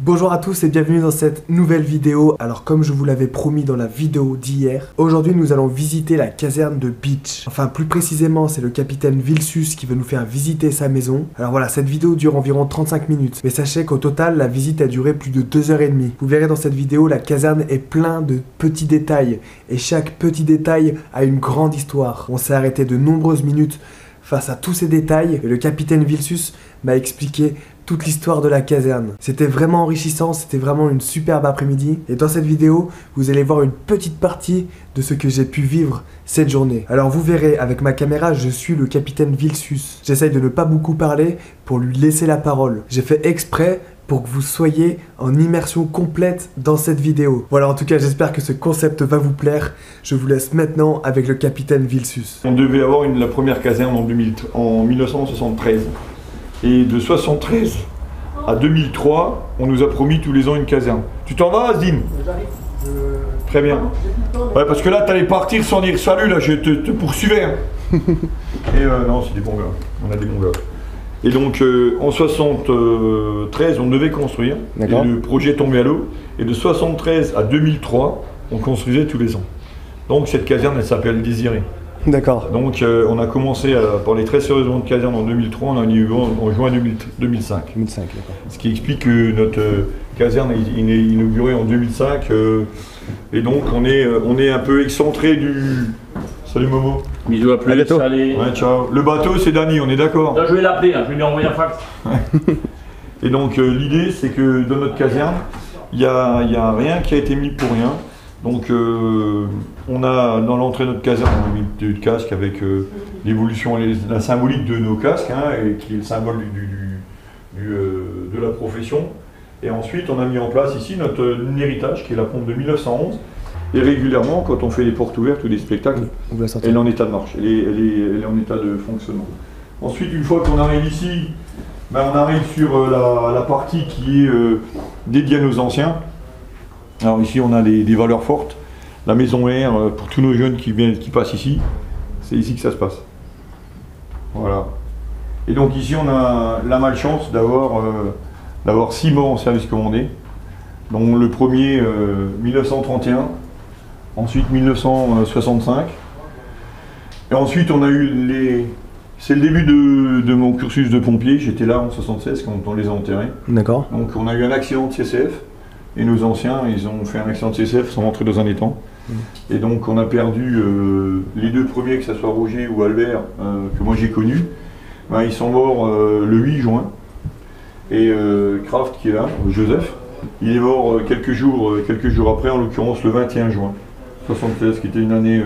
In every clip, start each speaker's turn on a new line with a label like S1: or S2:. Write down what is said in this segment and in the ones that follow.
S1: Bonjour à tous et bienvenue dans cette nouvelle vidéo. Alors comme je vous l'avais promis dans la vidéo d'hier, aujourd'hui nous allons visiter la caserne de Beach. Enfin plus précisément c'est le capitaine Vilsus qui veut nous faire visiter sa maison. Alors voilà, cette vidéo dure environ 35 minutes. Mais sachez qu'au total la visite a duré plus de 2h30. Vous verrez dans cette vidéo, la caserne est plein de petits détails. Et chaque petit détail a une grande histoire. On s'est arrêté de nombreuses minutes face à tous ces détails et le capitaine Vilsus m'a expliqué toute l'histoire de la caserne. C'était vraiment enrichissant, c'était vraiment une superbe après-midi. Et dans cette vidéo, vous allez voir une petite partie de ce que j'ai pu vivre cette journée. Alors vous verrez, avec ma caméra, je suis le capitaine Vilsus. J'essaye de ne pas beaucoup parler pour lui laisser la parole. J'ai fait exprès pour que vous soyez en immersion complète dans cette vidéo. Voilà, en tout cas, j'espère que ce concept va vous plaire. Je vous laisse maintenant avec le capitaine Vilsus.
S2: On devait avoir la première caserne en 1973. Et de 73 à 2003, on nous a promis tous les ans une caserne. Tu t'en vas, Asdine?
S3: J'arrive.
S2: Très bien. Ouais, parce que là, t'allais partir sans dire salut, là, je te poursuivais. Hein. Et non, c'est des bons gars. On a des bons gars. Et donc, en 73, on devait construire. Et le projet tombait à l'eau. Et de 73 à 2003, on construisait tous les ans. Donc, cette caserne, elle s'appelle Désiré.
S1: D'accord.
S2: Donc on a commencé à parler très sérieusement de caserne en 2003, on a eu en juin 2005.
S1: 2005, d'accord.
S2: Ce qui explique que notre caserne est inaugurée en 2005 et donc on est un peu excentré du... Salut Momo.
S3: Bisous à plus, allez.
S2: Ouais, ciao. Le bateau c'est Dany, on est d'accord?
S3: Là je vais l'appeler, je vais lui envoyer un fax.
S2: Et donc l'idée c'est que dans notre caserne, il n'y a rien qui a été mis pour rien. Donc on a dans l'entrée de notre caserne, on a mis deux casques avec l'évolution, la symbolique de nos casques, hein, et qui est le symbole de la profession. Et ensuite on a mis en place ici notre héritage qui est la pompe de 1911. Et régulièrement, quand on fait des portes ouvertes ou des spectacles, elle est en état de marche, elle est en état de fonctionnement. Ensuite, une fois qu'on arrive ici, ben, on arrive sur la partie qui est dédiée à nos anciens. Alors ici on a des valeurs fortes, la maison air pour tous nos jeunes qui passent ici, c'est ici que ça se passe. Voilà. Et donc ici on a la malchance d'avoir 6 morts en service commandé, dont le premier 1931, ensuite 1965, et ensuite on a eu c'est le début de mon cursus de pompier, j'étais là en 76 quand on les a enterrés.
S1: D'accord.
S2: Donc on a eu un accident de CCF. Et nos anciens, ils ont fait un accident de CCF sans rentrer dans un étang. Et donc on a perdu les deux premiers, que ce soit Roger ou Albert, que moi j'ai connus. Ben, ils sont morts le 8 juin. Et Kraft qui est là, Joseph, il est mort quelques jours après, en l'occurrence le 21 juin 76, qui était une année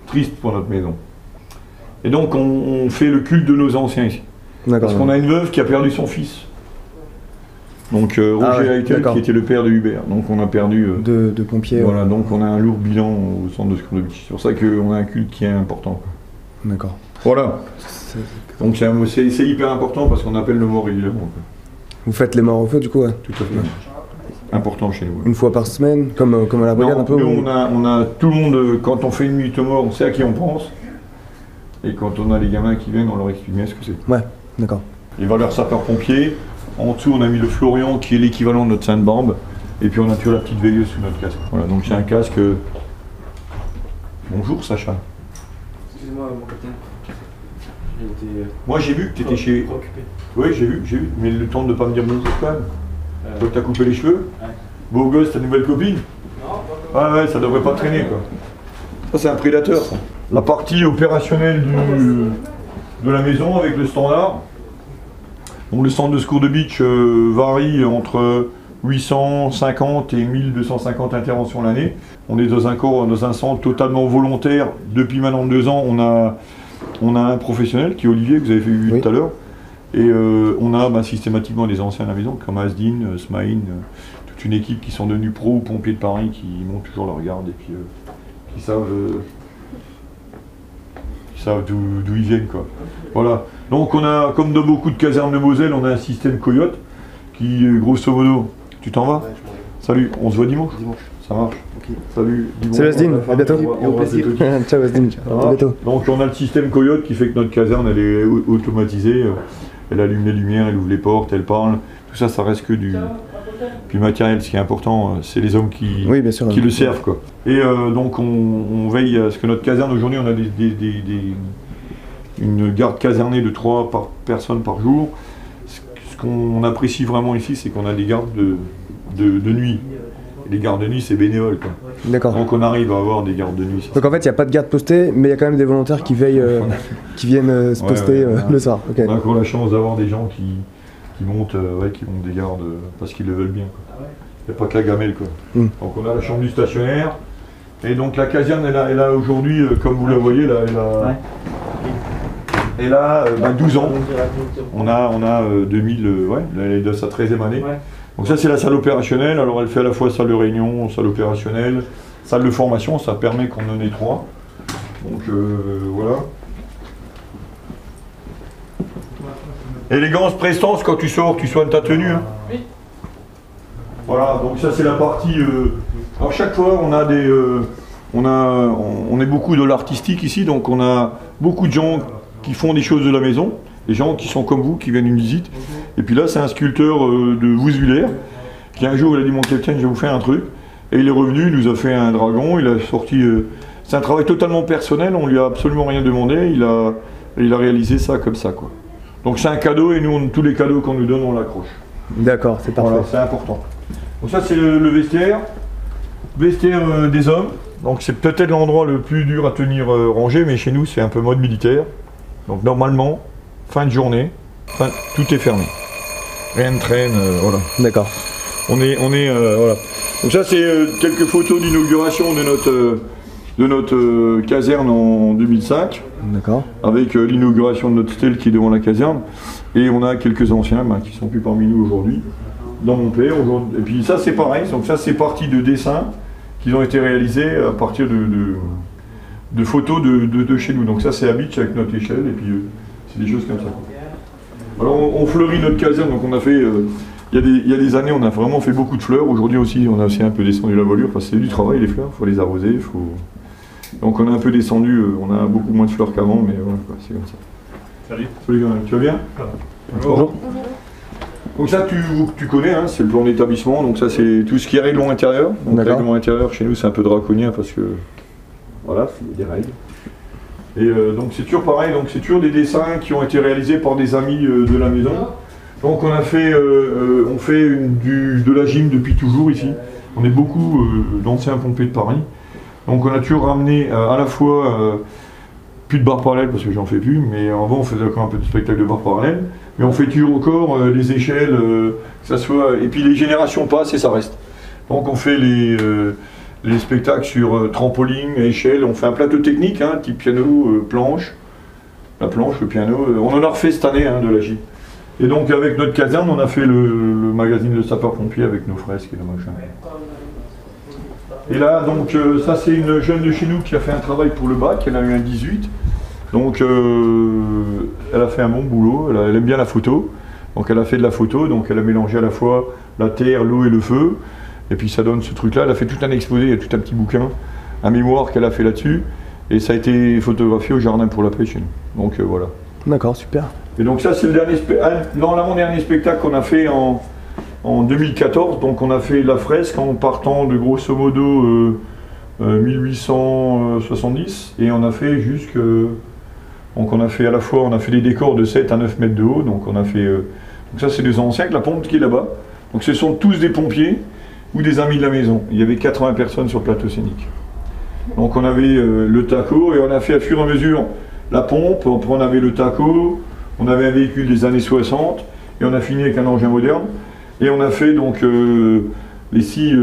S2: triste pour notre maison. Et donc on fait le culte de nos anciens ici. Parce qu'on a une veuve qui a perdu son fils. Donc Roger Aitel qui était le père de Hubert, donc on a perdu
S1: de pompiers.
S2: Voilà, donc on a un lourd bilan au centre de secours de Beach. C'est pour ça qu'on a un culte qui est important.
S1: D'accord.
S2: Voilà. Donc c'est hyper important parce qu'on appelle nos morts régulièrement.
S1: Vous faites les morts au feu du coup?
S2: Tout à fait. Important chez nous.
S1: Une fois par semaine, comme à la brigade un peu?
S2: Nous on a tout le monde, quand on fait une minute aux morts, on sait à qui on pense. Et quand on a les gamins qui viennent, on leur explique bien ce que c'est.
S1: Ouais, d'accord.
S2: Les valeurs sapeurs-pompiers. En dessous, on a mis le Florian qui est l'équivalent de notre Sainte-Barbe. Et puis on a toujours la petite veilleuse sous notre casque. Voilà, donc c'est un casque. Bonjour Sacha.
S3: Excusez-moi mon capitaine.
S2: Moi j'ai vu que tu étais chez.
S3: Occupé.
S2: Oui, j'ai vu. Mais le temps de ne pas me dire bonjour quand même. Toi t'as coupé les cheveux.
S3: Ouais.
S2: Beau gosse, ta nouvelle copine.
S3: Non,
S2: Ah ouais, ça devrait pas traîner quoi. Ça c'est un prédateur ça. La partie opérationnelle de la maison avec le standard. Donc le centre de secours de Beach varie entre 850 et 1250 interventions l'année. On est dans un centre totalement volontaire. Depuis maintenant 2 ans, on a un professionnel qui est Olivier, que vous avez vu tout à l'heure. Et on a systématiquement des anciens à la maison, comme Asdine, Smaïn, toute une équipe qui sont devenus pros ou pompiers de Paris, qui montent toujours leur garde et puis qui savent d'où ils viennent quoi. Voilà. Donc on a, comme dans beaucoup de casernes de Moselle, on a un système Coyote qui, grosso modo, tu t'en vas? Salut, on se voit dimanche? Ça marche. Okay. Salut, dimanche.
S1: Salut Asdine, à bientôt.
S3: Au plaisir.
S1: Ciao Asdine, à bientôt.
S2: Donc on a le système Coyote qui fait que notre caserne elle est automatisée, elle allume les lumières, elle ouvre les portes, elle parle. Tout ça, ça reste que du matériel. Ce qui est important, c'est les hommes qui le servent, quoi. Et donc on veille à ce que notre caserne, aujourd'hui, on a une garde casernée de 3 personnes par jour. Ce qu'on apprécie vraiment ici, c'est qu'on a des gardes de nuit. Et les gardes de nuit, c'est bénévole, quoi.
S1: D'accord.
S2: Donc on arrive à avoir des gardes de nuit.
S1: Donc en fait, il n'y a pas de garde postée, mais il y a quand même des volontaires qui veillent, qui viennent se poster le soir. Okay.
S2: On a encore la chance d'avoir des gens qui montent des gardes parce qu'ils le veulent bien, quoi. Il n'y a pas que la gamelle, quoi. Donc on a la chambre du stationnaire. Et donc la caserne, elle a aujourd'hui, comme vous la voyez, là, elle a 12 ans. On a 2000, elle est de sa 13e année. Ouais. Donc ça, c'est la salle opérationnelle. Alors elle fait à la fois salle de réunion, salle opérationnelle, salle de formation. Ça permet qu'on en ait 3. Donc voilà. Élégance, prestance, quand tu sors, tu soignes ta tenue. Hein. Oui. Voilà, donc ça c'est la partie... Alors chaque fois, on a des... on est beaucoup de l'artistique ici, donc on a beaucoup de gens qui font des choses de la maison, des gens qui sont comme vous, qui viennent une visite. Et puis là, c'est un sculpteur de Vousvillers, qui un jour, il a dit, mon capitaine, je vais vous faire un truc. Et il est revenu, il nous a fait un dragon, il a sorti... c'est un travail totalement personnel, on lui a absolument rien demandé, il a réalisé ça comme ça, quoi. Donc c'est un cadeau, et nous, tous les cadeaux qu'on nous donne, on l'accroche.
S1: D'accord, c'est parfait.
S2: Voilà, c'est important. Donc ça, c'est le vestiaire. Vestiaire des hommes. Donc c'est peut-être l'endroit le plus dur à tenir rangé, mais chez nous, c'est un peu mode militaire. Donc normalement, fin de journée, tout est fermé. Rien ne traîne, voilà.
S1: D'accord.
S2: On est voilà. Donc ça, c'est quelques photos d'inauguration de notre caserne en 2005.
S1: D'accord.
S2: Avec l'inauguration de notre stèle qui est devant la caserne. Et on a quelques anciens qui ne sont plus parmi nous aujourd'hui. Dans mon père aujourd'hui. Et puis ça, c'est pareil. Donc ça, c'est parti de dessins qui ont été réalisés à partir de photos de chez nous. Donc ça, c'est à Beach avec notre échelle. Et puis c'est des choses comme ça. Alors on fleurit notre caserne. Donc on a fait... il y a des années, on a vraiment fait beaucoup de fleurs. Aujourd'hui aussi, on a aussi un peu descendu la voilure. Parce que c'est du travail, les fleurs. Il faut les arroser. Donc on a un peu descendu. On a beaucoup moins de fleurs qu'avant. Mais voilà, c'est comme ça.
S3: Salut.
S2: Salut, tu vas bien?
S1: Bonjour.
S2: Donc ça, tu connais, hein, c'est le plan d'établissement, donc ça c'est tout ce qui est règlement intérieur. Donc le règlement intérieur, chez nous, c'est un peu draconien parce que, voilà, c'est des règles. Et donc c'est toujours pareil, donc c'est toujours des dessins qui ont été réalisés par des amis de la maison. Donc on a fait, on fait de la gym depuis toujours ici. On est beaucoup d'anciens pompiers de Paris. Donc on a toujours ramené à la fois, plus de barres parallèles parce que j'en fais plus, mais avant on faisait encore un peu de spectacle de barres parallèles. Mais on fait toujours encore les échelles, que ça soit... Et puis les générations passent et ça reste. Donc on fait les spectacles sur trampoline, échelle, on fait un plateau technique, hein, type piano, planche. La planche, le piano, on en a refait cette année de la gym. Et donc avec notre caserne, on a fait le magazine de sapeurs-pompiers avec nos fresques et nos machins. Et là, donc ça c'est une jeune de chez nous qui a fait un travail pour le bac, elle a eu un 18. Donc elle a fait un bon boulot, elle aime bien la photo, donc elle a fait de la photo, donc elle a mélangé à la fois la terre, l'eau et le feu, et puis ça donne ce truc-là. Elle a fait tout un exposé, il y a tout un petit bouquin, un mémoire qu'elle a fait là-dessus, et ça a été photographié au Jardin pour la Paix chez nous. Donc voilà.
S1: D'accord, super.
S2: Et donc ça c'est le dernier l'avant-dernier spectacle qu'on a fait en 2014, donc on a fait la fresque en partant de grosso modo 1870, et on a fait jusque... Donc on a fait à la fois, on a fait des décors de 7 à 9 mètres de haut, donc on a fait... donc ça c'est des anciens, avec la pompe qui est là-bas. Donc ce sont tous des pompiers ou des amis de la maison. Il y avait 80 personnes sur le plateau scénique. Donc on avait le taco, et on a fait à fur et à mesure la pompe, après on avait le taco, on avait un véhicule des années 60, et on a fini avec un engin moderne. Et on a fait donc les 6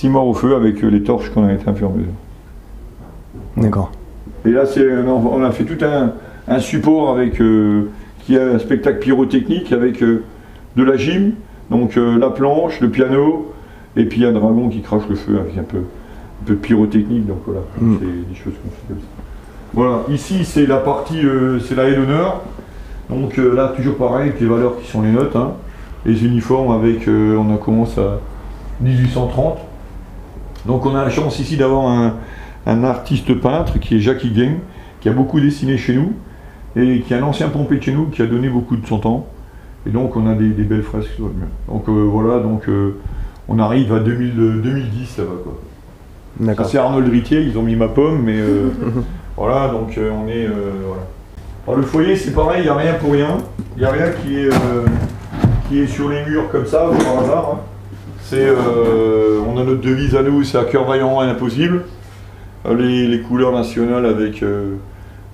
S2: morts au feu avec les torches qu'on a été un peu en mesure.
S1: D'accord.
S2: Et là, on a fait tout un support avec qui a un spectacle pyrotechnique avec de la gym, donc la planche, le piano, et puis un dragon qui crache le feu avec un peu de pyrotechnique. Donc voilà, c'est des choses qu'on fait comme ça. Voilà, ici c'est la partie, c'est la haie d'honneur. Donc là, toujours pareil, avec les valeurs qui sont les nôtres, hein. Les uniformes avec, on a commencé à 1830. Donc on a la chance ici d'avoir un artiste peintre qui est Jacques Higuin, qui a beaucoup dessiné chez nous, et qui est un ancien pompier de chez nous, qui a donné beaucoup de son temps. Et donc on a des belles fresques, tout va bien. Donc voilà, donc on arrive à 2010 là-bas quoi.
S1: D'accord.
S2: C'est Arnold Ritier, ils ont mis ma pomme, mais voilà, donc on est voilà. Alors le foyer c'est pareil, il n'y a rien pour rien. Il n'y a rien qui est sur les murs comme ça, par hasard. Hein. On a notre devise à nous, c'est à cœur vaillant et impossible. Les couleurs nationales avec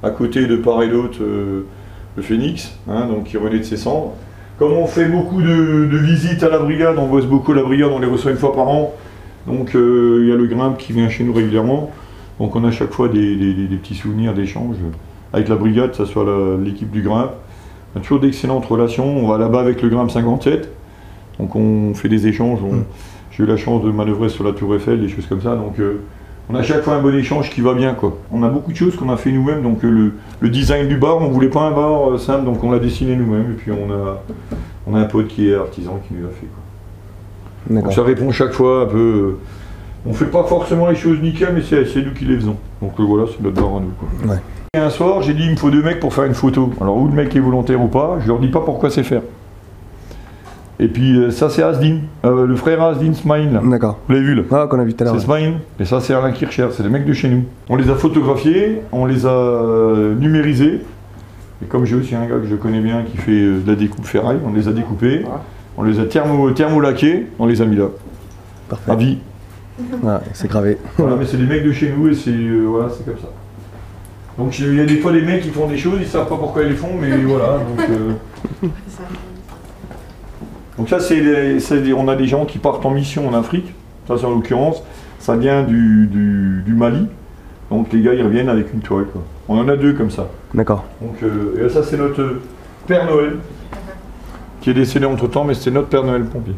S2: à côté de part et d'autre le phénix, hein, donc qui renaît de ses cendres. Comme on fait beaucoup de visites à la brigade, on bosse beaucoup à la brigade, on les reçoit une fois par an. Donc il y a le Grimpe qui vient chez nous régulièrement. Donc on a à chaque fois des petits souvenirs d'échanges avec la brigade, que ce soit l'équipe du Grimpe. On a toujours d'excellentes relations. On va là-bas avec le Grimpe 57. Donc on fait des échanges. J'ai eu la chance de manœuvrer sur la Tour Eiffel, des choses comme ça. Donc on a à chaque fois un bon échange qui va bien, quoi. On a beaucoup de choses qu'on a fait nous-mêmes. Donc le design du bar, on voulait pas un bar simple, donc on l'a dessiné nous-mêmes. Et puis on a un pote qui est artisan qui nous l'a fait, quoi. Donc ça répond chaque fois un peu. On fait pas forcément les choses nickel, mais c'est nous qui les faisons. Donc voilà, c'est notre bar à nous, quoi.
S1: Ouais.
S2: Et un soir, j'ai dit il me faut 2 mecs pour faire une photo. Alors où le mec est volontaire ou pas, je leur dis pas pourquoi c'est faire. Et puis ça c'est Asdin, le frère Asdin Smaïn.
S1: D'accord.
S2: Vous l'avez vu là?
S1: Ah, qu'on a vu tout à l'heure.
S2: C'est Smaïn, et ça c'est Alain Kircher, c'est des mecs de chez nous. On les a photographiés, on les a numérisés. Et comme j'ai aussi un gars que je connais bien qui fait de la découpe ferraille, on les a découpés, on les a thermolaqués, on les a mis là.
S1: Parfait.
S2: À vie.
S1: Ouais, c'est gravé.
S2: Voilà, mais c'est des mecs de chez nous et c'est voilà, c'est comme ça. Donc il y a des fois des mecs qui font des choses, ils savent pas pourquoi ils les font, mais voilà. Donc ça on a des gens qui partent en mission en Afrique. Ça c'est en l'occurrence, ça vient du Mali. Donc les gars ils reviennent avec une toile, quoi. On en a 2 comme ça.
S1: D'accord.
S2: Donc et ça c'est notre Père Noël qui est décédé entre temps, mais c'est notre Père Noël pompier.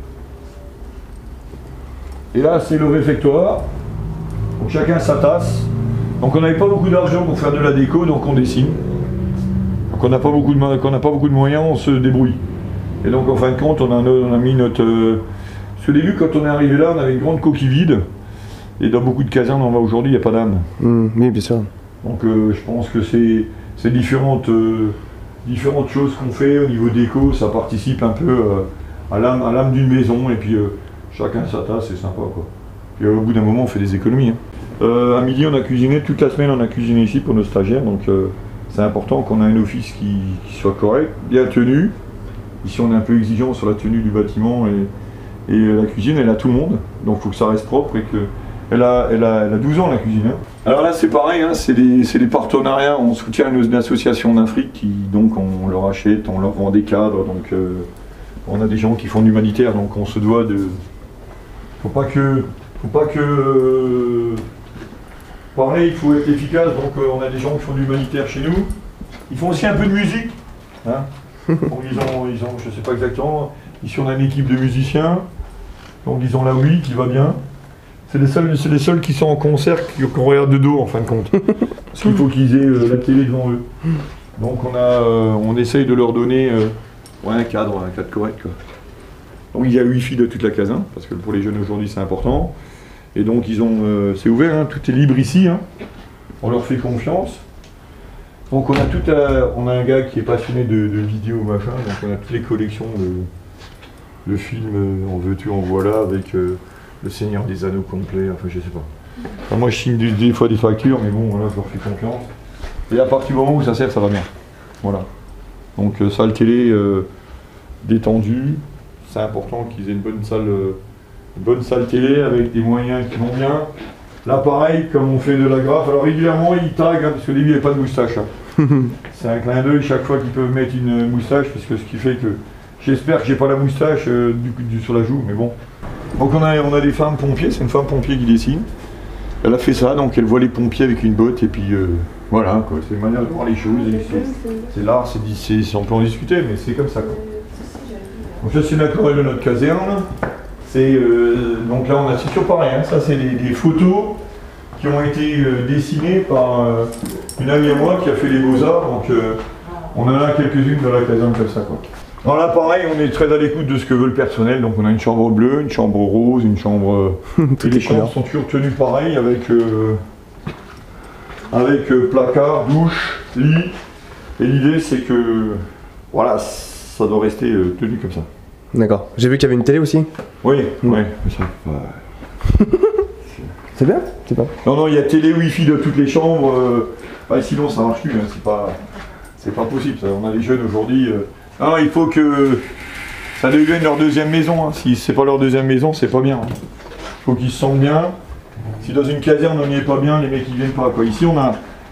S2: Et là c'est le réfectoire. Donc chacun sa tasse. Donc on n'avait pas beaucoup d'argent pour faire de la déco, donc on dessine. Donc on n'a pas beaucoup de moyens, on se débrouille. Et donc en fin de compte, on a mis notre... Au début, quand on est arrivé là, on avait une grande coquille vide. Et dans beaucoup de casernes, on va aujourd'hui, il n'y a pas d'âme.
S1: Oui, bien sûr.
S2: Donc je pense que c'est différentes choses qu'on fait au niveau déco, ça participe un peu à l'âme d'une maison. Et puis chacun sa tasse, c'est sympa, quoi. Puis au bout d'un moment, on fait des économies. Hein. À midi, on a cuisiné, toute la semaine, on a cuisiné ici pour nos stagiaires. Donc c'est important qu'on ait un office qui soit correct, bien tenu. Ici, on est un peu exigeant sur la tenue du bâtiment et la cuisine, elle a tout le monde. Donc il faut que ça reste propre et que... Elle a 12 ans la cuisine. Hein. Alors là c'est pareil, hein, c'est des partenariats, on soutient une association d'Afrique qui donc on leur achète, on leur vend des cadres, donc on a des gens qui font de l'humanitaire, donc on se doit de... Faut pas que... Pareil, il faut être efficace, donc on a des gens qui font de l'humanitaire chez nous. Ils font aussi un peu de musique. Hein. Donc, ils ont, je sais pas exactement, ici on a une équipe de musiciens, donc ils ont la Wii qui va bien. C'est les seuls qui sont en concert qu'on regarde de dos en fin de compte. Parce qu'il faut qu'ils aient la télé devant eux. Donc on essaye de leur donner un cadre correct, quoi. Donc il y a Wi-Fi de toute la caserne, parce que pour les jeunes aujourd'hui c'est important. Et donc ils ont, c'est ouvert, hein, tout est libre ici. Hein. On leur fait confiance. Donc on a un gars qui est passionné de vidéo machin, donc on a toutes les collections de films en veux-tu en voilà avec le Seigneur des Anneaux complet, enfin je sais pas. Enfin, moi je signe des fois des factures, mais bon voilà, je leur fais confiance. Et à partir du moment où ça sert, ça va bien. Voilà. Donc salle télé détendue, c'est important qu'ils aient une bonne salle télé avec des moyens qui vont bien. Là pareil, comme on fait de la graphe, alors régulièrement ils taguent, hein, parce qu'au début il n'y avait pas de moustache. Hein. C'est un clin d'œil chaque fois qu'ils peuvent mettre une moustache, parce que ce qui fait que j'espère que j'ai pas la moustache sur la joue, mais bon. Donc on a des femmes pompiers, c'est une femme pompier qui dessine. Elle a fait ça, donc elle voit les pompiers avec une botte, et puis voilà, quoi. C'est une manière de voir les choses. C'est l'art, on peut en discuter, mais c'est comme ça, quoi. Donc ça c'est une aquarelle de notre caserne. Donc là on a, c'est toujours pareil, hein. Ça c'est des photos qui ont été dessinées par une amie à moi qui a fait les beaux-arts, donc on en a quelques-unes dans la caserne comme ça, quoi. Alors là pareil, on est très à l'écoute de ce que veut le personnel, donc on a une chambre bleue, une chambre rose, une chambre... et les chambres sont toujours tenues pareil avec placard, douche, lit, et l'idée c'est que, voilà, ça doit rester tenu comme ça.
S1: D'accord. J'ai vu qu'il y avait une télé aussi.
S2: Oui, oui.
S1: C'est bien, c'est pas.
S2: Non, il y a télé Wi-Fi dans toutes les chambres. Sinon, ça marche plus. Hein, c'est pas possible. Ça. On a des jeunes aujourd'hui. Non, il faut que ça devienne leur deuxième maison. Hein. Si c'est pas leur deuxième maison, c'est pas bien. Hein. Faut qu'ils se sentent bien. Si dans une caserne on n'y est pas bien, les mecs ils viennent pas. Quoi. Ici,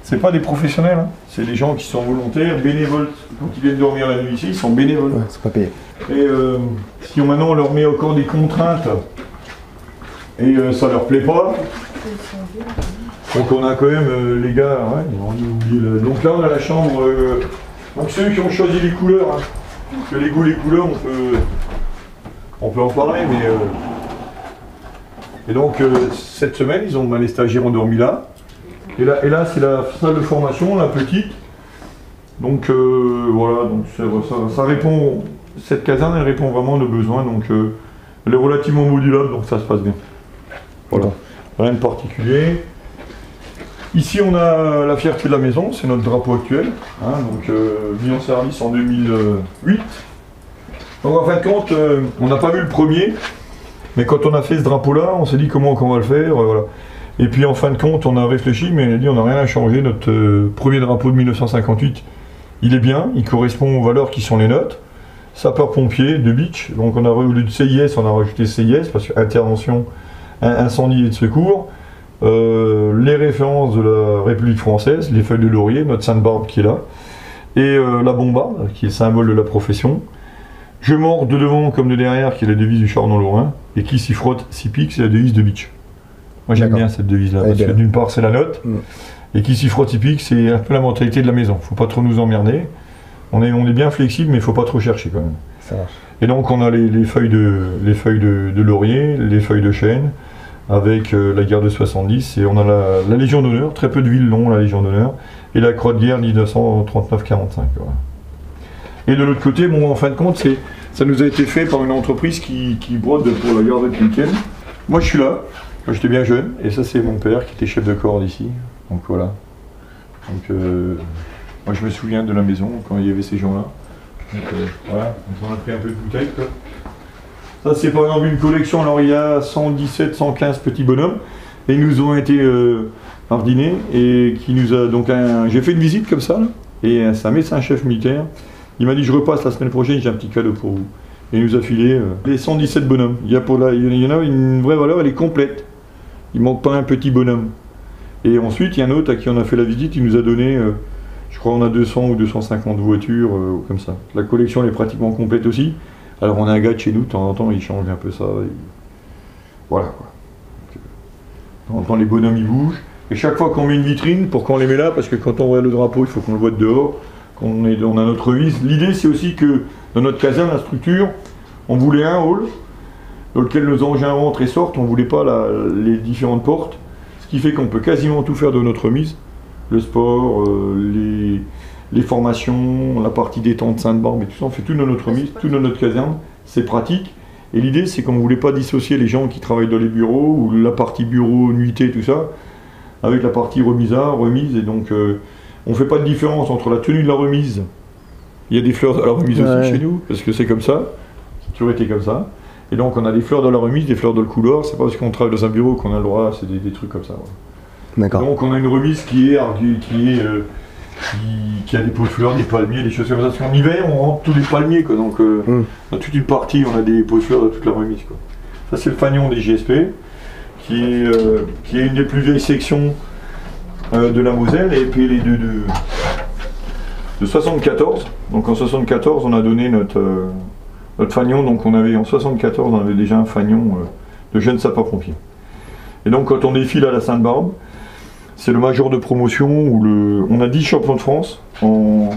S2: c'est pas des professionnels. Hein. C'est des gens qui sont volontaires, bénévoles. Quand ils viennent dormir la nuit ici, ils sont bénévoles.
S1: Ouais, c'est pas payé.
S2: Et si maintenant on leur met encore des contraintes et ça leur plaît pas, donc on a quand même les gars, ouais, on a oublié donc là on a la chambre, donc ceux qui ont choisi les couleurs, hein, parce que les goûts, les couleurs, on peut en parler, mais et donc cette semaine les stagiaires ont dormi là, et là c'est la salle de formation, la petite, donc voilà, donc ça répond. Cette caserne, elle répond vraiment à nos besoins, donc elle est relativement modulable, donc ça se passe bien. Voilà, rien de particulier. Ici, on a la fierté de la maison, c'est notre drapeau actuel, hein, donc mis en service en 2008. Donc en fin de compte, on n'a pas vu le premier, mais quand on a fait ce drapeau-là, on s'est dit comment on va le faire, voilà. Et puis en fin de compte, on a réfléchi, mais on a dit on n'a rien à changer. Notre premier drapeau de 1958, il est bien, il correspond aux valeurs qui sont les nôtres. Sapeur-pompier de Beach, donc on a rajouté de CIS, on a rajouté CIS parce que intervention, incendie et de secours, les références de la République française, les feuilles de laurier, notre Sainte-Barbe qui est là, et la bombarde qui est symbole de la profession. Je mords de devant comme de derrière qui est la devise du Chardon-Lorrain, et qui s'y frotte, s'y pique, c'est la devise de Beach. Moi j'aime bien cette devise-là, parce que d'une part c'est la nôtre, et qui s'y frotte, s'y pique, c'est un peu la mentalité de la maison, faut pas trop nous emmerder. On est bien flexible, mais il ne faut pas trop chercher quand même.
S1: Ça marche.
S2: Et donc on a les feuilles de laurier, les feuilles de chêne, avec la guerre de 70, et on a la Légion d'honneur, très peu de villes l'ont, la Légion d'honneur, et la croix de guerre 1939-45. Voilà. Et de l'autre côté, bon, en fin de compte, ça nous a été fait par une entreprise qui brode pour la garde républicaine. Moi je suis là, quand j'étais bien jeune, et ça c'est mon père qui était chef de corps d'ici, donc voilà. Donc, moi je me souviens de la maison quand il y avait ces gens-là. Voilà, on a pris un peu de bouteille. Quoi. Ça c'est par exemple une collection, alors il y a 117, 115 petits bonhommes, et ils nous ont été ordinés, et qui nous a donc j'ai fait une visite comme ça, là, et c'est un médecin-chef militaire, il m'a dit je repasse la semaine prochaine, j'ai un petit cadeau pour vous. Et il nous a filé les 117 bonhommes. Il y en a une vraie valeur, elle est complète. Il manque pas un petit bonhomme. Et ensuite il y a un autre à qui on a fait la visite, il nous a donné... je crois qu'on a 200 ou 250 voitures, comme ça. La collection elle est pratiquement complète aussi. Alors on a un gars de chez nous, de temps en temps, il change un peu ça. Voilà quoi. De temps en temps, les bonhommes ils bougent. Et chaque fois qu'on met une vitrine, pourquoi on les met là? Parce que quand on voit le drapeau, il faut qu'on le voit de dehors. On a notre remise. L'idée c'est aussi que dans notre caserne, la structure, on voulait un hall dans lequel nos engins rentrent et sortent. On ne voulait pas les différentes portes. Ce qui fait qu'on peut quasiment tout faire de notre remise. Le sport, les formations, la partie détente Sainte-Barbe et tout ça, on fait tout dans notre remise, tout dans notre caserne, c'est pratique. Et l'idée c'est qu'on ne voulait pas dissocier les gens qui travaillent dans les bureaux, ou la partie bureau, nuitée, tout ça, avec la partie remise, et donc on ne fait pas de différence entre la tenue de la remise, il y a des fleurs dans la remise aussi chez nous, parce que c'est comme ça, c'est toujours été comme ça, et donc on a des fleurs dans la remise, des fleurs dans le couloir, c'est pas parce qu'on travaille dans un bureau qu'on a le droit, c'est des trucs comme ça. Ouais. Donc on a une remise qui a des pots de fleurs, des palmiers, des choses comme ça. Parce qu'en hiver, on rentre tous les palmiers, quoi. Donc on a toute une partie, on a des pots de fleurs dans toute la remise, quoi. Ça c'est le fanion des GSP, qui est une des plus vieilles sections de la Moselle, et puis les deux de 74. Donc en 74, on a donné notre fanion. Donc en 74, on avait déjà un fanion de jeunes sapeurs-pompiers. Et donc quand on défile à la Sainte-Barbe, c'est le major de promotion, on a 10 champions de France en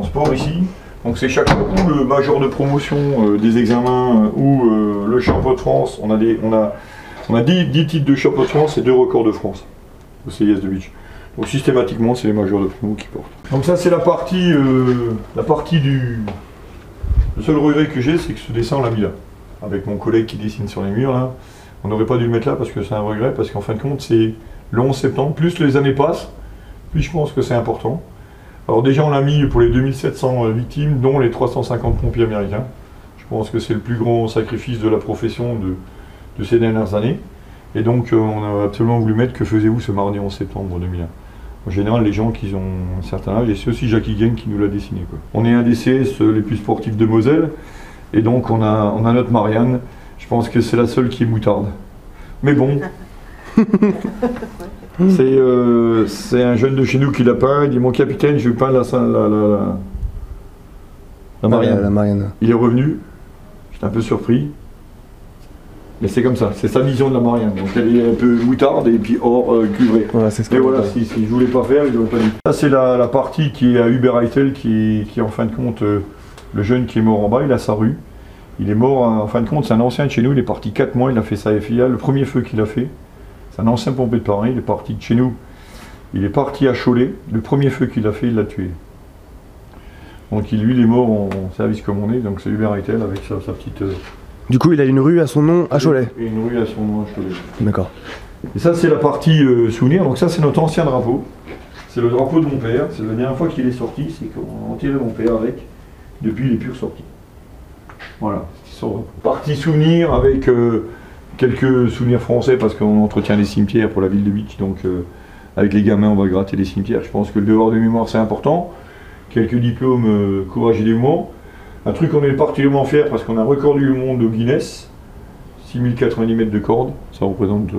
S2: sport ici. Donc c'est chaque fois le major de promotion des examens ou le champion de France. On a 10 titres de champion de France et 2 records de France au CIS de Beach. Donc systématiquement c'est les majors de promo qui portent. Donc ça c'est la partie du... Le seul regret que j'ai c'est que ce dessin on l'a mis là. Avec mon collègue qui dessine sur les murs là. On n'aurait pas dû le mettre là parce que c'est un regret, parce qu'en fin de compte c'est le 11 septembre, plus les années passent, plus je pense que c'est important. Alors déjà on l'a mis pour les 2700 victimes, dont les 350 pompiers américains. Je pense que c'est le plus grand sacrifice de la profession de ces dernières années. Et donc on a absolument voulu mettre que faisiez-vous ce mardi 11 septembre 2001. En général, les gens qui ont un certain âge, et c'est aussi Jackie Gain qui nous l'a dessiné, quoi. On est un des CS les plus sportifs de Moselle, et donc on a notre Marianne. Je pense que c'est la seule qui est moutarde. Mais bon, c'est un jeune de chez nous qui l'a peint. Il dit mon capitaine, je vais peindre la Marianne.
S1: La Marianne.
S2: Il est revenu. J'étais un peu surpris. Mais c'est comme ça, c'est sa vision de la Marianne. Donc elle est un peu moutarde et puis hors cuivrée.
S1: Voilà, c'est ce
S2: mais voilà, si je voulais pas faire, je l'aurais pas dit. Ça c'est la partie qui est à Hubert-Eitel, qui est en fin de compte le jeune qui est mort en bas, il a sa rue. Il est mort, en fin de compte, c'est un ancien de chez nous, il est parti 4 mois, il a fait sa FIA, le premier feu qu'il a fait. C'est un ancien pompier de Paris, il est parti de chez nous. Il est parti à Cholet, le premier feu qu'il a fait, il l'a tué. Donc lui, il est mort en service commandé, donc c'est Hubert-Eitel avec sa petite...
S1: Du coup, il a une rue à son nom à Cholet.
S2: Et une rue à son nom à Cholet.
S1: D'accord.
S2: Et ça, c'est la partie souvenir. Donc ça, c'est notre ancien drapeau. C'est le drapeau de mon père. C'est la dernière fois qu'il est sorti, c'est qu'on a enterré mon père avec. Depuis, il est plus ressorti. Voilà. Partie souvenir avec quelques souvenirs français parce qu'on entretient les cimetières pour la ville de Bitche. Donc avec les gamins, on va gratter les cimetières. Je pense que le devoir de mémoire, c'est important. Quelques diplômes, courage et dévouement. Un truc qu'on est particulièrement fier parce qu'on a un record du monde au Guinness, 6090 mètres de corde, ça représente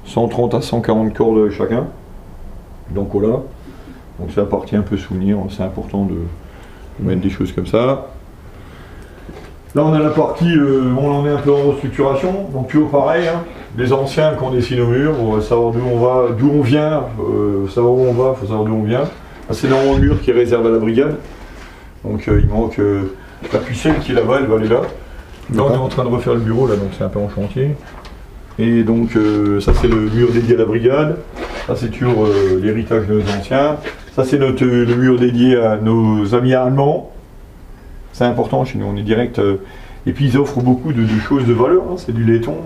S2: 130 à 140 cordes chacun. Donc voilà, donc ça appartient un peu souvenir, c'est important de mettre des choses comme ça. Là on a la partie, on en est un peu en restructuration, donc toujours pareil, hein, les anciens qui ont dessiné au mur, on va savoir d'où on vient, savoir où on va, il faut savoir d'où on vient. C'est dans le mur qui est réservé à la brigade, donc il manque... la pucelle qui est là-bas, elle va aller là. Là, on est en train de refaire le bureau, là, donc c'est un peu en chantier. Et donc, ça, c'est le mur dédié à la brigade. Ça, c'est toujours l'héritage de nos anciens. Ça, c'est le mur dédié à nos amis allemands. C'est important chez nous, on est direct. Et puis, ils offrent beaucoup de choses de valeur. Hein. C'est du laiton,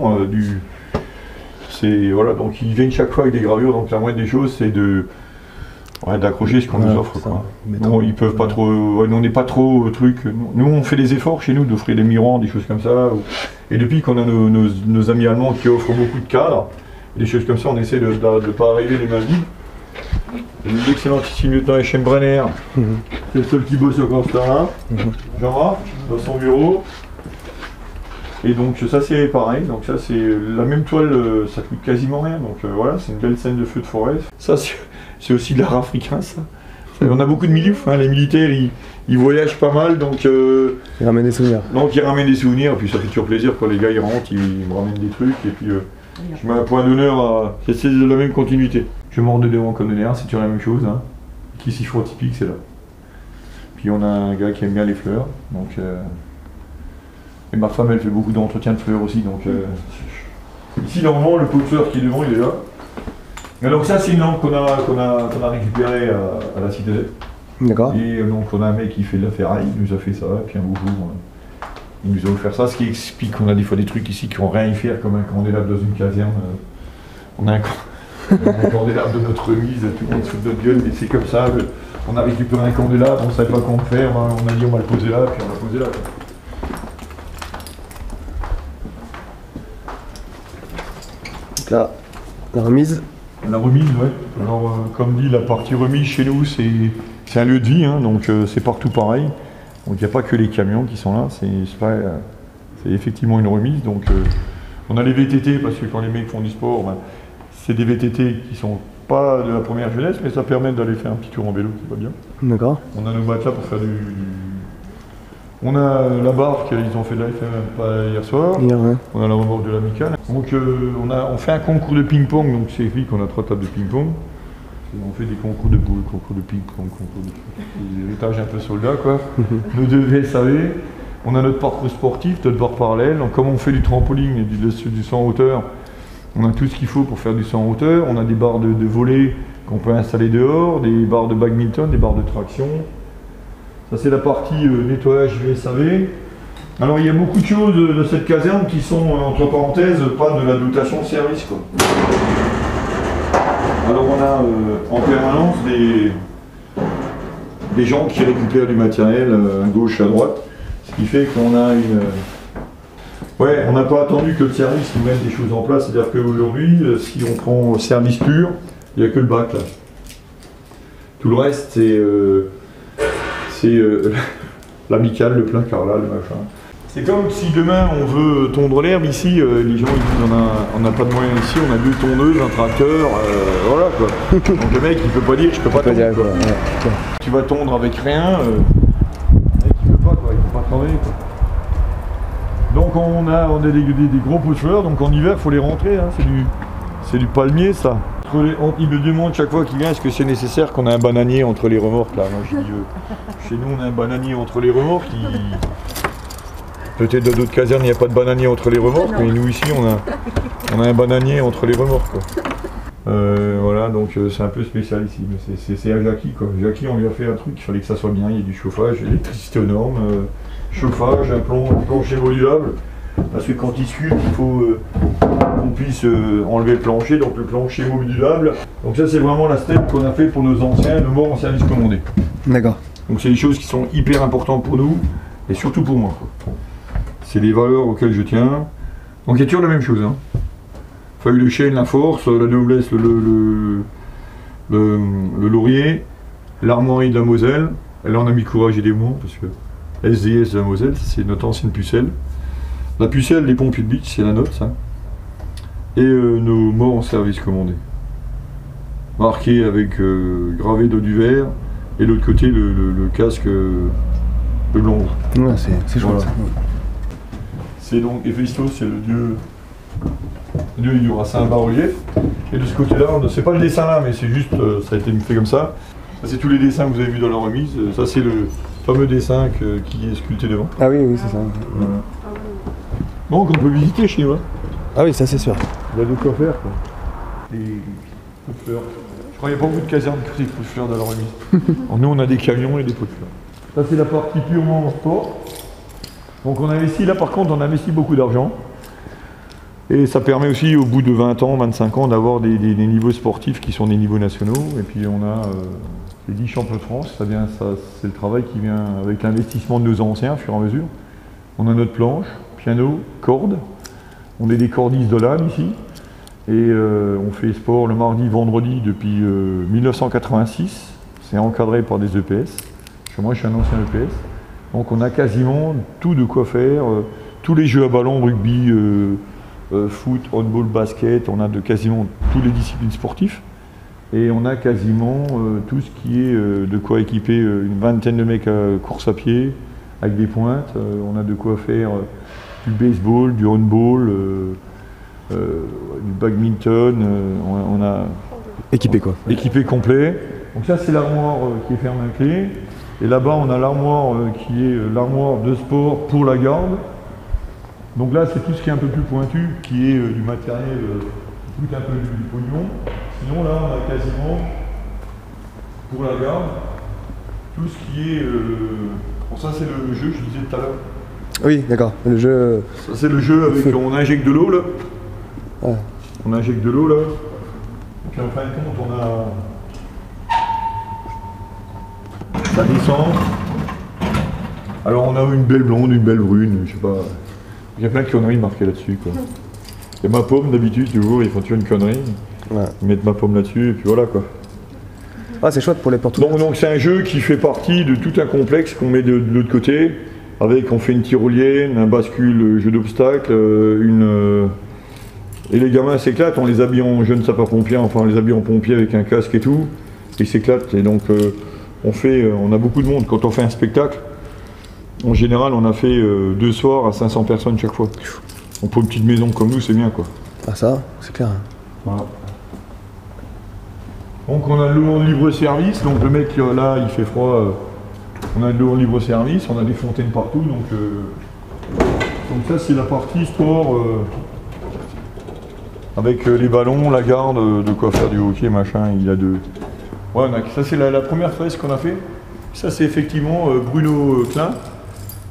S2: voilà, donc ils viennent chaque fois avec des gravures. Donc, la moindre des choses, c'est d'accrocher ce qu'on nous offre. Quoi. Non, ils peuvent pas trop. Nous, on n'est pas trop truc. Nous, on fait des efforts chez nous d'offrir des miroirs, des choses comme ça. Et depuis qu'on a nos amis allemands qui offrent beaucoup de cadres, des choses comme ça, on essaie de ne pas arriver les mains vides. L'excellentissime lieutenant Eschenbrenner, c'est le seul qui bosse au constat, Jean-Marc, dans son bureau. Et donc ça c'est pareil, donc ça c'est la même toile, ça coûte quasiment rien. Donc voilà, c'est une belle scène de feu de forêt. Ça c'est aussi de l'art africain ça. On a beaucoup de miliouf, hein. Les militaires ils voyagent pas mal, donc
S1: ils ramènent des souvenirs.
S2: Donc ils ramènent des souvenirs, et puis ça fait toujours plaisir quand les gars ils rentrent, ils me ramènent des trucs, et puis je mets un point d'honneur à... C'est de la même continuité. Je mords de devant comme de derrière, c'est toujours la même chose, hein. Qui s'y faut typique, c'est là. Puis on a un gars qui aime bien les fleurs, donc... Et ma femme elle fait beaucoup d'entretien de fleurs aussi, donc... Ici normalement le pot de fleurs qui est devant il est là. Et donc ça c'est une lampe qu'on a récupérée à la cité.
S1: D'accord.
S2: Et donc on a un mec qui fait de la ferraille, il nous a fait ça, et puis un beau jour, il nous a offert ça, ce qui explique qu'on a des fois des trucs ici qui n'ont rien à faire, comme un candélabre dans une caserne. On a un candélabre de notre remise, tout le monde se fout de notre gueule, mais c'est comme ça, on a récupéré un candélabre, on ne savait pas comment le faire, on a dit on va le poser là, puis on l'a posé là.
S1: Donc là, la remise.
S2: La remise, ouais. Alors, comme dit, la partie remise chez nous, c'est un lieu de vie, hein, donc c'est partout pareil. Donc, il n'y a pas que les camions qui sont là, c'est effectivement une remise. Donc, on a les VTT, parce que quand les mecs font du sport, ben, c'est des VTT qui sont pas de la première jeunesse, mais ça permet d'aller faire un petit tour en vélo, c'est pas bien.
S1: D'accord.
S2: On a nos matelas pour faire On a la barque, ils ont fait de la FM hier soir.
S1: Hier, ouais.
S2: On a la remorque de l'amicale. Donc on fait un concours de ping-pong, donc c'est écrit qu'on a 3 tables de ping-pong. On fait des concours de boules, concours de ping-pong, concours de... L'héritage un peu soldat, quoi. Nos 2 VSAV. On a notre parcours sportif, notre barre parallèle. Donc, comme on fait du trampoline et du saut en hauteur, on a tout ce qu'il faut pour faire du saut en hauteur. On a des barres de volley qu'on peut installer dehors, des barres de badminton, des barres de traction. Ça c'est la partie nettoyage VSAV. Alors il y a beaucoup de choses de cette caserne qui sont, entre parenthèses, pas de la dotation de service, quoi. Alors on a en permanence des gens qui récupèrent du matériel à gauche, à droite. Ce qui fait qu'on a une... Ouais, on n'a pas attendu que le service nous mette des choses en place. C'est-à-dire qu'aujourd'hui, si on prend service pur, il n'y a que le bac là. Tout le reste, c'est l'amical, le placard là, le machin. C'est comme si demain on veut tondre l'herbe ici, les gens ils disent on n'a pas de moyens ici, on a 2 tondeuses, un tracteur, voilà quoi. Donc le mec il peut pas dire je peux pas tondre quoi. Ouais. Tu vas tondre avec rien, le mec il peut pas quoi, il peut pas travailler quoi. Donc on a des gros pots de fleurs, donc en hiver il faut les rentrer, hein. C'est du palmier ça. Il me demande chaque fois qu'il vient est-ce que c'est nécessaire qu'on ait un bananier entre les remorques là. Moi je dis chez nous on a un bananier entre les remorques. Peut-être dans d'autres casernes il n'y a pas de bananier entre les remorques, mais nous ici on a un bananier entre les remorques quoi. Voilà, donc c'est un peu spécial ici, mais c'est à Jackie quoi. Jackie on lui a fait un truc, il fallait que ça soit bien, il y ait du chauffage, l'électricité aux normes, chauffage, un plancher modulable, parce que quand il sculpte il faut qu'on puisse enlever le plancher, donc le plancher modulable. Donc ça c'est vraiment la step qu'on a fait pour nos anciens, nos morts en service commandé.
S1: D'accord.
S2: Donc c'est des choses qui sont hyper importantes pour nous, et surtout pour moi quoi. C'est les valeurs auxquelles je tiens. Donc il y a toujours la même chose. Hein. Feuille de chêne, la force, la noblesse, le laurier, l'armoirie de la Moselle. Et là on a mis courage et dévouement parce que SDS de la Moselle, c'est notre ancienne pucelle. La pucelle des pompiers de Bitche, c'est la nôtre ça. Et nos morts en service commandé. Marqué avec gravé d'eau du verre et de l'autre côté le casque de blanc.
S1: Ouais, c'est chouette. Voilà.
S2: C'est donc Héphaïstos, c'est le dieu il y aura ça un bas-relief. Et de ce côté-là, c'est pas le dessin là, mais c'est juste, ça a été fait comme ça. Ça c'est tous les dessins que vous avez vus dans la remise. Ça c'est le fameux dessin qui est sculpté devant.
S1: Ah oui, c'est ça.
S2: Voilà. Donc on peut visiter chez nous. Hein.
S1: Ah oui, ça c'est sûr.
S2: Il y a de quoi faire quoi. Des pots de fleurs. Je crois qu'il n'y a pas beaucoup de casernes qui ont des pots de fleurs dans la remise. Alors, nous on a des camions et des pots de fleurs. Ça c'est la partie purement sport. Donc on investit, là par contre on investit beaucoup d'argent et ça permet aussi au bout de 20 ans, 25 ans d'avoir des niveaux sportifs qui sont des niveaux nationaux et puis on a les 10 champions de France, c'est le travail qui vient avec l'investissement de nos anciens au fur et à mesure. On a notre planche, piano, cordes, on est des cordistes de l'âme ici et on fait sport le mardi, vendredi depuis 1986, c'est encadré par des EPS, parce que moi je suis un ancien EPS. Donc on a quasiment tout de quoi faire, tous les jeux à ballon, rugby, foot, handball, basket, on a quasiment toutes les disciplines sportives. Et on a quasiment tout ce qui est de quoi équiper une vingtaine de mecs à course à pied, avec des pointes. On a de quoi faire du baseball, du handball, du badminton, on a...
S1: Équipé quoi.
S2: Équipé complet. Donc ça c'est l'armoire qui est fermée à clé. Et là-bas, on a l'armoire qui est l'armoire de sport pour la garde. Donc là, c'est tout ce qui est un peu plus pointu, qui est du matériel, tout un peu du pognon. Sinon, là, on a quasiment, pour la garde, tout ce qui est... Bon, ça, c'est le jeu, je disais tout à l'heure.
S1: Oui, d'accord. Le jeu...
S2: Ça, c'est le jeu avec... On injecte de l'eau, là.
S1: Ah.
S2: On injecte de l'eau, là. Et puis, en fin de compte, on a... Ça descend. Alors on a une belle blonde, une belle brune, je sais pas. Il y a plein de conneries marquées là-dessus quoi. Et ma paume d'habitude toujours, ils font toujours une connerie. Ouais. Ils mettent ma paume là-dessus et puis voilà quoi.
S1: Ah c'est chouette pour les portes ouvertes.
S2: Donc c'est un jeu qui fait partie de tout un complexe qu'on met de l'autre côté. Avec on fait une tyrolienne, un bascule, jeu d'obstacles, et les gamins s'éclatent, on les habille en jeunes sapeurs-pompiers, enfin on les habille en pompiers avec un casque et tout. Ils s'éclatent et donc on a beaucoup de monde. Quand on fait un spectacle, en général, on a fait 2 soirs à 500 personnes chaque fois. Donc pour une petite maison comme nous, c'est bien quoi.
S1: Ah ça, c'est clair.
S2: Voilà. Donc on a de l'eau en libre-service, donc le mec là, il fait froid, on a de l'eau en libre-service, on a des fontaines partout, donc ça c'est la partie sport, avec les ballons, la garde, de quoi faire du hockey, machin, il y a de... Ouais, ça c'est la première fresque qu'on a fait. Ça c'est effectivement Bruno Klein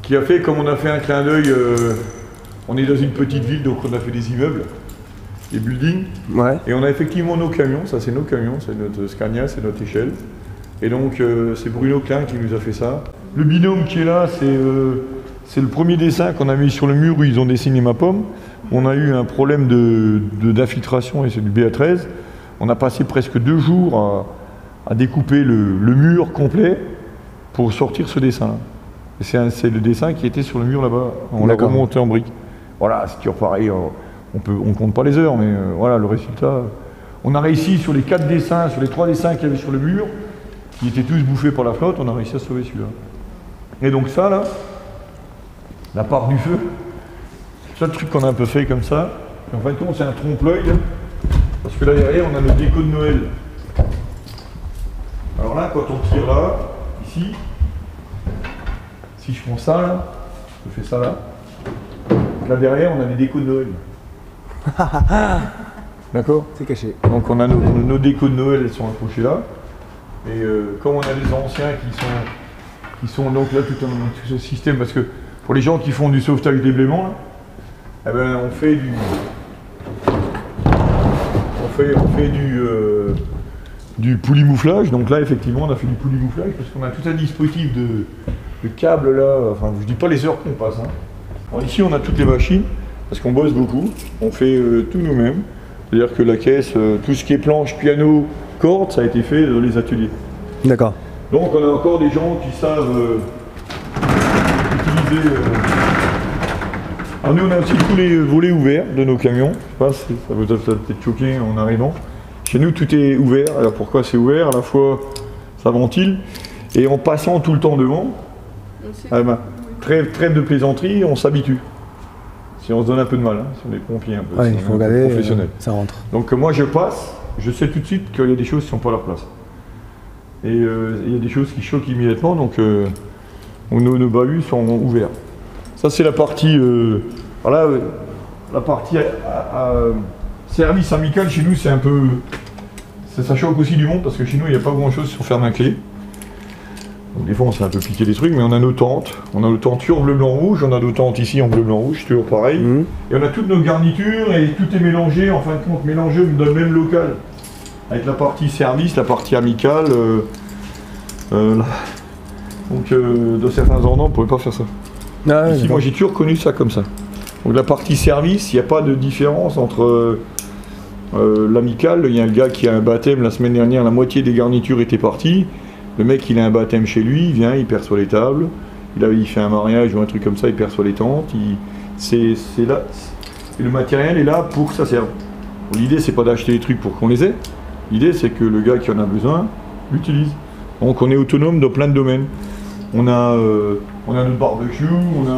S2: qui a fait, comme on a fait un clin d'œil, on est dans une petite ville donc on a fait des immeubles, des buildings, ouais. Et on a effectivement nos camions, ça c'est nos camions, c'est notre Scania, c'est notre échelle. Et donc c'est Bruno Klein qui nous a fait ça. Le binôme qui est là, c'est le premier dessin qu'on a mis sur le mur où ils ont dessiné ma pomme. On a eu un problème d'infiltration et c'est du BA13. On a passé presque 2 jours à découper le mur complet pour sortir ce dessin-là. C'est le dessin qui était sur le mur là-bas. On l'a remonté en briques. Voilà, c'est toujours pareil. On compte pas les heures, mais voilà le résultat. On a réussi sur les 4 dessins, sur les 3 dessins qu'il y avait sur le mur, qui étaient tous bouffés par la flotte, on a réussi à sauver celui-là. Et donc ça là, la part du feu, c'est le truc qu'on a un peu fait comme ça. Et en fin de compte, c'est un trompe-l'œil, parce que là derrière, on a notre déco de Noël. Alors là, quand on tire là, ici, si je prends ça là, je fais ça là, là derrière, on a des décos de Noël. D'accord?
S1: C'est caché.
S2: Donc on a nos décos de Noël, elles sont accrochées là. Et comme on a des anciens qui sont donc là tout ce système, parce que pour les gens qui font du sauvetage déblaiement, là, eh ben, on fait du poulie-mouflage. Donc là effectivement on a fait du poulie-mouflage parce qu'on a tout un dispositif de câbles là, enfin je dis pas les heures qu'on passe. Hein. Alors, ici on a toutes les machines, parce qu'on bosse beaucoup, on fait tout nous-mêmes. C'est-à-dire que la caisse, tout ce qui est planche, piano, corde, ça a été fait dans les ateliers.
S1: D'accord.
S2: Donc on a encore des gens qui savent utiliser... Alors nous on a aussi tous les volets ouverts de nos camions. Je sais pas si ça vous a peut-être choqué en arrivant. Chez nous tout est ouvert. Alors pourquoi c'est ouvert? À la fois ça ventile et en passant tout le temps devant, trêve de plaisanterie, on s'habitue. Si on se donne un peu de mal, hein, si on est pompier un peu,
S1: il faut regarder,
S2: professionnel.
S1: Ça rentre.
S2: Donc moi je passe, je sais tout de suite qu'il y a des choses qui ne sont pas à leur place. Et il y a des choses qui choquent immédiatement, donc nos bahuts sont ouverts. Ça c'est la partie, voilà, la partie service amical chez nous, c'est un peu, ça choque aussi du monde parce que chez nous il n'y a pas grand chose sur ferme à clé. Donc des fois on s'est un peu piqué des trucs, mais on a nos tentes sur bleu, blanc, rouge, on a nos tentes ici en bleu, blanc, rouge, toujours pareil. Et on a toutes nos garnitures et tout est mélangé, en fin de compte mélangé dans le même local. Avec la partie service, la partie amicale. Donc dans certains endroits on ne pouvait pas faire ça.
S1: Ah,
S2: ici moi j'ai toujours connu ça comme ça. Donc la partie service, il n'y a pas de différence entre l'amical. Il y a un gars qui a un baptême la semaine dernière, la moitié des garnitures étaient parties. Le mec, il a un baptême chez lui, il vient, il perçoit les tables, il fait un mariage ou un truc comme ça, il perçoit les tentes, c'est là. Et le matériel est là pour que ça serve. L'idée, c'est pas d'acheter les trucs pour qu'on les ait, l'idée, c'est que le gars qui en a besoin l'utilise. Donc on est autonome dans plein de domaines. On a notre barbecue, on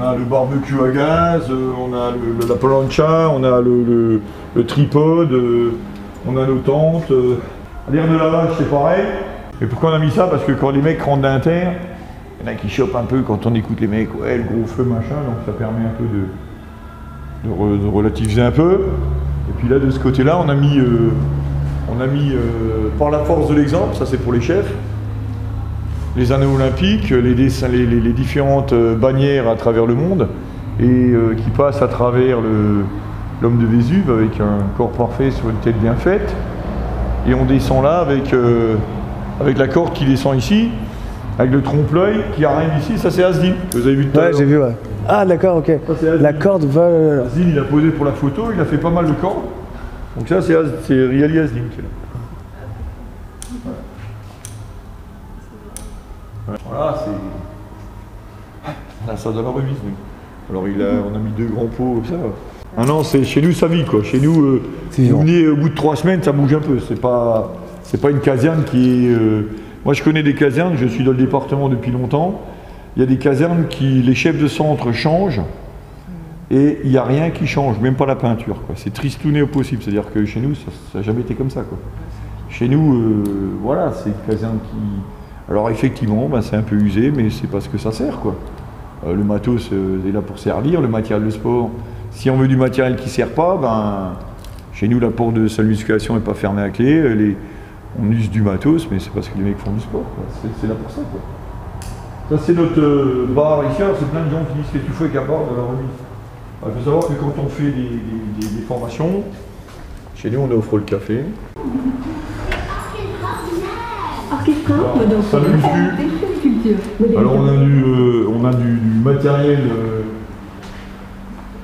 S2: a le barbecue à gaz, on a la plancha, on a le tripode, on a nos tentes. L'air de lavage, c'est pareil. Et pourquoi on a mis ça? Parce que quand les mecs rentrent d'inter, il y en a qui chopent un peu quand on écoute les mecs, ouais, le gros feu, machin, donc ça permet un peu de relativiser un peu. Et puis là, de ce côté-là, on a mis par la force de l'exemple, ça c'est pour les chefs, les anneaux olympiques, les différentes bannières à travers le monde, et qui passent à travers l'homme de Vésuve avec un corps parfait sur une tête bien faite. Et on descend là avec la corde qui descend ici, avec le trompe-l'œil qui arrive ici, ça c'est Asdin, que vous avez vu tout à l'heure.
S1: Ouais, j'ai vu, ouais. Ah d'accord, ok. La corde va...
S2: Asdin, il a posé pour la photo, il a fait pas mal de cordes. Donc ça c'est Riali Asdin qui est là. Voilà, c'est... Là, ça donne la remise, oui. Alors on a mis 2 grands pots comme ça. Ah non, c'est chez nous ça vit quoi. Chez nous, vous venez au bout de 3 semaines, ça bouge un peu. C'est pas une caserne qui est. Moi je connais des casernes, je suis dans le département depuis longtemps. Il y a des casernes qui les chefs de centre changent et il n'y a rien qui change, même pas la peinture. C'est tristouné au possible. C'est-à-dire que chez nous, ça n'a jamais été comme ça. Quoi. Chez nous, voilà, c'est une caserne qui. Alors effectivement, c'est un peu usé, mais c'est parce que ça sert quoi. Le matos est là pour servir, le matériel de sport. Si on veut du matériel qui ne sert pas, chez nous la porte de salle de musculation n'est pas fermée à clé, on use du matos, mais c'est parce que les mecs font du sport. C'est là pour ça. Quoi. Ça c'est notre bar ici, c'est plein de gens qui disent que tu fais qu'à bar de la remise. Il faut savoir que quand on fait des formations, chez nous on offre le café. Ça ne muscu. Alors on a du matériel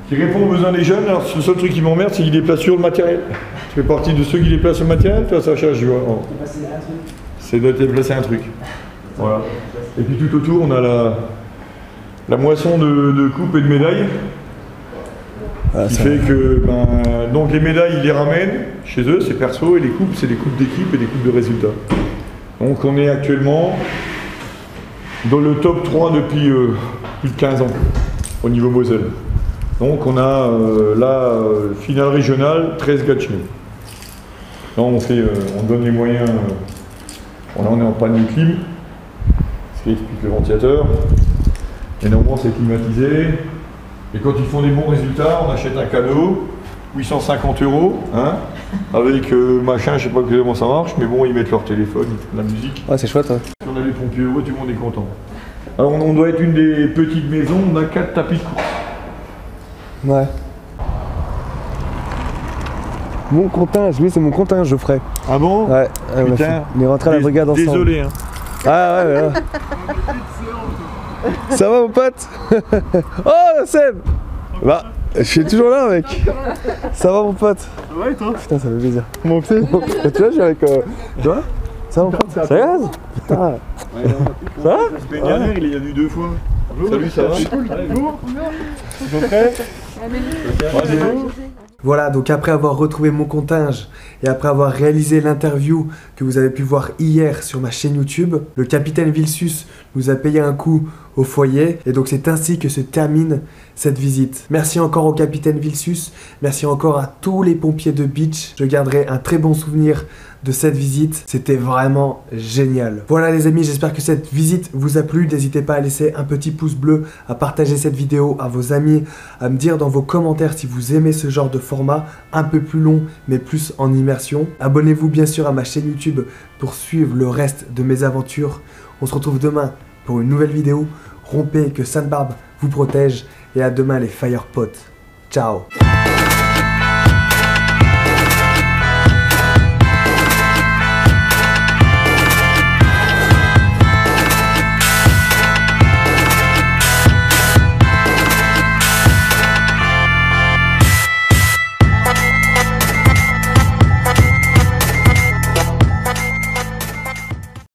S2: qui répond aux besoins des jeunes. Alors le seul truc qui m'emmerde, c'est qu'il déplace sur le matériel. Tu fais partie de ceux qui déplacent le matériel, toi Sacha, je vois. Oh. C'est de déplacer un truc. Voilà. Et puis tout autour, on a la moisson de coupes et de médailles. Ah, qui fait que donc les médailles, ils les ramènent chez eux, c'est perso, et les coupes, c'est des coupes d'équipe et des coupes de résultats. Donc on est actuellement dans le top 3 depuis plus de 15 ans au niveau Moselle. Donc on a finale régionale, 13 gars de chez nous. Là on donne les moyens, on est en panne de clim, ce qui explique le ventilateur. Et normalement c'est climatisé. Et quand ils font des bons résultats, on achète un cadeau, 850 €, hein, avec machin, je sais pas comment ça marche, mais bon, ils mettent leur téléphone, ils font de la musique.
S1: Ouais, c'est chouette. Hein.
S2: Si on a les pompiers heureux, tout le monde est content. Alors on doit être une des petites maisons, on a 4 tapis de course.
S1: Ouais. Mon comptage, lui c'est mon comptage, Geoffrey.
S2: Ah bon?
S1: Ouais,
S2: putain,
S1: on est rentré à la brigade ensemble.
S2: Désolé, hein.
S1: Ah ouais, ouais. Ça va mon pote? Oh Seb! Bah, je suis toujours là mec. Ça va mon pote? Ça
S2: va et toi?
S1: Putain, ça fait plaisir.
S2: Mon petit.
S1: Tu vois, je suis avec... Tu vois? Ça va mon pote? Ça gaz? Putain. Ça va?
S2: La semaine dernière, il y a vu 2 fois. Salut, ça va? Bonjour. Ils sont prêts?
S1: Voilà, donc après avoir retrouvé mon comptage et après avoir réalisé l'interview que vous avez pu voir hier sur ma chaîne YouTube, le capitaine Vilsus nous a payé un coup au foyer et donc c'est ainsi que se termine cette visite. Merci encore au capitaine Vilsus, merci encore à tous les pompiers de Beach. Je garderai un très bon souvenir de cette visite, c'était vraiment génial. Voilà les amis, j'espère que cette visite vous a plu. N'hésitez pas à laisser un petit pouce bleu, à partager cette vidéo à vos amis, à me dire dans vos commentaires si vous aimez ce genre de format, un peu plus long mais plus en immersion. Abonnez-vous bien sûr à ma chaîne YouTube pour suivre le reste de mes aventures. On se retrouve demain pour une nouvelle vidéo. Rompez, que Sainte-Barbe vous protège et à demain les Firepots. Ciao.